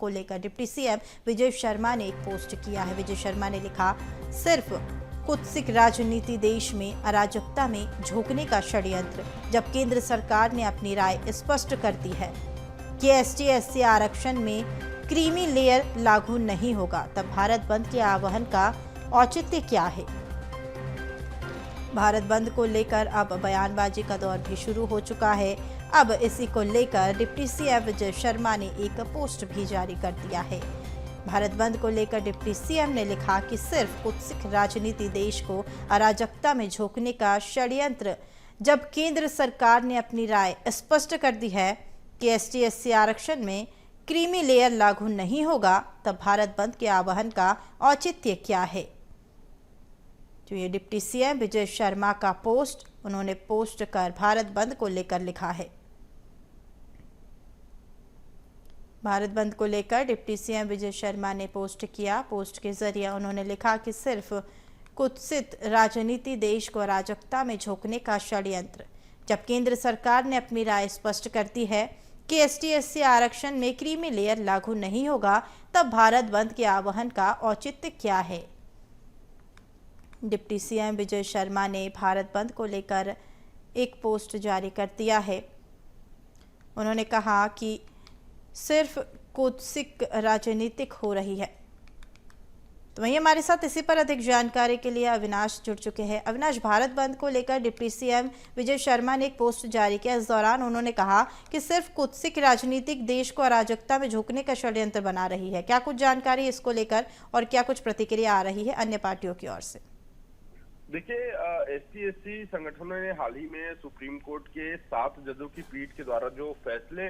को लेकर deputy CM Vijay Sharma ने एक पोस्ट किया है। विजय शर्मा ने लिखा, सिर्फ कुत्सित राजनीति देश में अराजकता में झोंकने का षड्यंत्र। जब केंद्र सरकार ने अपनी राय स्पष्ट कर दी है कि ST/SC आरक्षण में क्रीमी लेयर लागू नहीं होगा, तब भारत बंद के आह्वान का औचित्य क्या है। भारत बंद को लेकर अब बयानबाजी का दौर भी शुरू हो चुका है। अब इसी को लेकर डिप्टी सीएम विजय शर्मा ने एक पोस्ट भी जारी कर दिया है। भारत बंद को लेकर डिप्टी सीएम ने लिखा कि सिर्फ कुत्सित राजनीति देश को अराजकता में झोंकने का षड्यंत्र। जब केंद्र सरकार ने अपनी राय स्पष्ट कर दी है कि ST/SC आरक्षण में क्रीमी लेयर लागू नहीं होगा, तब भारत बंद के आह्वान का औचित्य क्या है। तो ये डिप्टी सीएम विजय शर्मा का पोस्ट उन्होंने पोस्ट कर भारत बंद को लेकर लिखा है। भारत बंद को लेकर डिप्टी सीएम विजय शर्मा ने पोस्ट किया। पोस्ट के जरिए उन्होंने लिखा कि सिर्फ कुत्सित राजनीति देश को अराजकता में झोंकने का षड्यंत्र। जब केंद्र सरकार ने अपनी राय स्पष्ट कर दी है कि ST/SC आरक्षण में क्रीमी लेयर लागू नहीं होगा, तब भारत बंद के आह्वान का औचित्य क्या है। डिप्टी सीएम विजय शर्मा ने भारत बंद को लेकर एक पोस्ट जारी कर दिया है। उन्होंने कहा कि सिर्फ कुत्सित राजनीतिक हो रही है। तो वहीं हमारे साथ इसी पर अधिक जानकारी के लिए अविनाश जुड़ चुके हैं। अविनाश, भारत बंद को लेकर डिप्टी सीएम विजय शर्मा ने एक पोस्ट जारी किया। इस दौरान उन्होंने कहा कि सिर्फ कुत्सित राजनीतिक देश को अराजकता में झोंकने का षड्यंत्र बना रही है। क्या कुछ जानकारी इसको लेकर और क्या कुछ प्रतिक्रिया आ रही है अन्य पार्टियों की ओर से। देखिए, ST/SC संगठनों ने हाल ही में सुप्रीम कोर्ट के 7 जजों की पीठ के द्वारा जो फैसले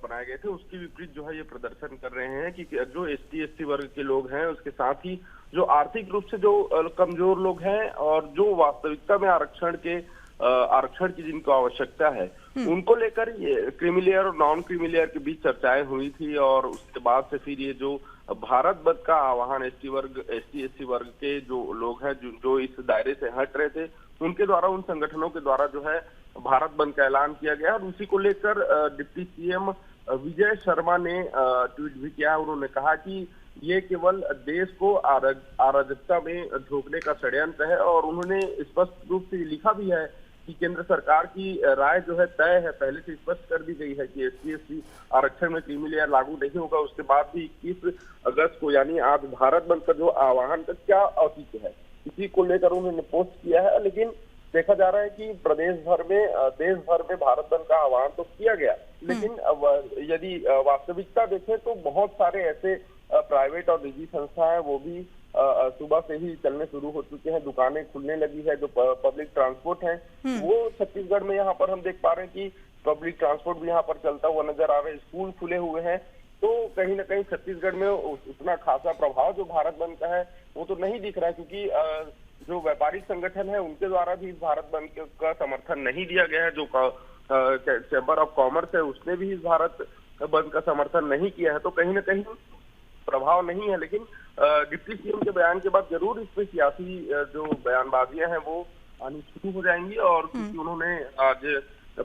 बनाए गए थे उसके विपरीत जो है ये प्रदर्शन कर रहे हैं कि जो ST/SC वर्ग के लोग हैं, उसके साथ ही जो आर्थिक रूप से जो कमजोर लोग हैं और जो वास्तविकता में आरक्षण की जिनको आवश्यकता है, उनको लेकर ये क्रीमी लेयर और नॉन क्रीमी लेयर के बीच चर्चाएं हुई थी। और उसके बाद से फिर ये जो भारत बंद का आह्वान ST/SC वर्ग के जो लोग हैं जो इस दायरे से हट रहे थे, उनके द्वारा, उन संगठनों के द्वारा जो है भारत बंद का ऐलान किया गया। और उसी को लेकर डिप्टी सीएम विजय शर्मा ने ट्वीट भी किया। उन्होंने कहा कि ये केवल देश को अराजकता में झोंकने का षड्यंत्र है। और उन्होंने स्पष्ट रूप से लिखा भी है कि केंद्र सरकार की राय जो है तय है, पहले से स्पष्ट कर दी गई है कि ST/SC आरक्षण में क्रीमी लेयर लागू नहीं होगा। उसके बाद भी 21 अगस्त को यानी आज भारत बंद का जो आह्वान का क्या औचित्य है, इसी को लेकर उन्होंने पोस्ट किया है। लेकिन देखा जा रहा है कि देश भर में भारत बंद का आह्वान तो किया गया, लेकिन यदि वास्तविकता देखें तो बहुत सारे ऐसे प्राइवेट और निजी संस्था है, वो भी सुबह से ही चलने शुरू हो चुके हैं। दुकानें खुलने लगी है। जो पब्लिक ट्रांसपोर्ट है वो छत्तीसगढ़ में यहाँ पर हम देख पा रहे हैं कि पब्लिक ट्रांसपोर्ट भी यहाँ पर चलता हुआ नजर आ रहा है। स्कूल खुले हुए हैं। तो कहीं ना कहीं छत्तीसगढ़ में उतना खासा प्रभाव जो भारत बंद का है वो तो नहीं दिख रहा है, क्योंकि जो व्यापारिक संगठन है उनके द्वारा भी इस भारत बंद का समर्थन नहीं दिया गया है। जो चैम्बर ऑफ कॉमर्स है उसने भी इस भारत बंद का समर्थन नहीं किया है। तो कहीं ना कहीं प्रभाव नहीं है। लेकिन डिप्टी सीएम के बयान के बाद जरूर इसमें सियासी जो बयानबाजियां हैं वो आनी शुरू हो जाएंगी। और क्योंकि उन्होंने आज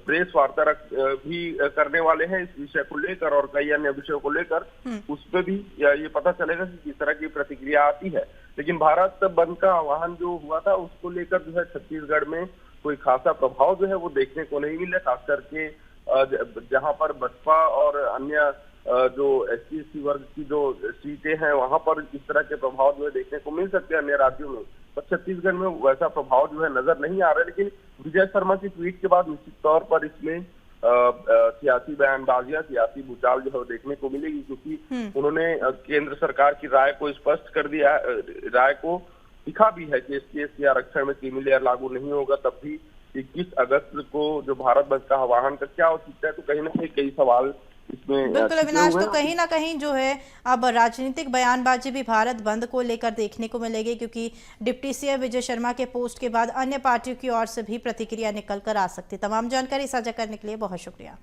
प्रेस वार्ता भी करने वाले हैं इस विषय को लेकर और कई अन्य विषयों को लेकर, उस पर भी ये पता चलेगा कि किस तरह की प्रतिक्रिया आती है। लेकिन भारत बंद का आह्वान जो हुआ था उसको लेकर जो है छत्तीसगढ़ में कोई खासा प्रभाव जो है वो देखने को नहीं मिला। खास करके जहां पर बसपा और अन्य जो ST/SC वर्ग की जो सीटें हैं वहां पर इस तरह के प्रभाव जो है देखने को मिल सकते हैं अन्य राज्यों में, पर छत्तीसगढ़ में वैसा प्रभाव जो है नजर नहीं आ रहा है। लेकिन विजय शर्मा की ट्वीट के बाद निश्चित तौर पर इसमें सियासी बयानबाजियां, सियासी भूचाल जो है देखने को मिलेगी, क्योंकि उन्होंने केंद्र सरकार की राय को स्पष्ट कर दिया, राय को लिखा भी है कि ST/SC आरक्षण में क्रीमी लेयर लागू नहीं होगा। तब भी 21 अगस्त को जो भारत बंद का आह्वान का क्या औचित्य है, तो कहीं ना कहीं कई सवाल इसमें बिल्कुल अविनाश, तो कहीं ना कहीं जो है अब राजनीतिक बयानबाजी भी भारत बंद को लेकर देखने को मिलेगी, क्योंकि डिप्टी सीएम विजय शर्मा के पोस्ट के बाद अन्य पार्टियों की ओर से भी प्रतिक्रिया निकल कर आ सकती है। तमाम जानकारी साझा करने के लिए बहुत शुक्रिया।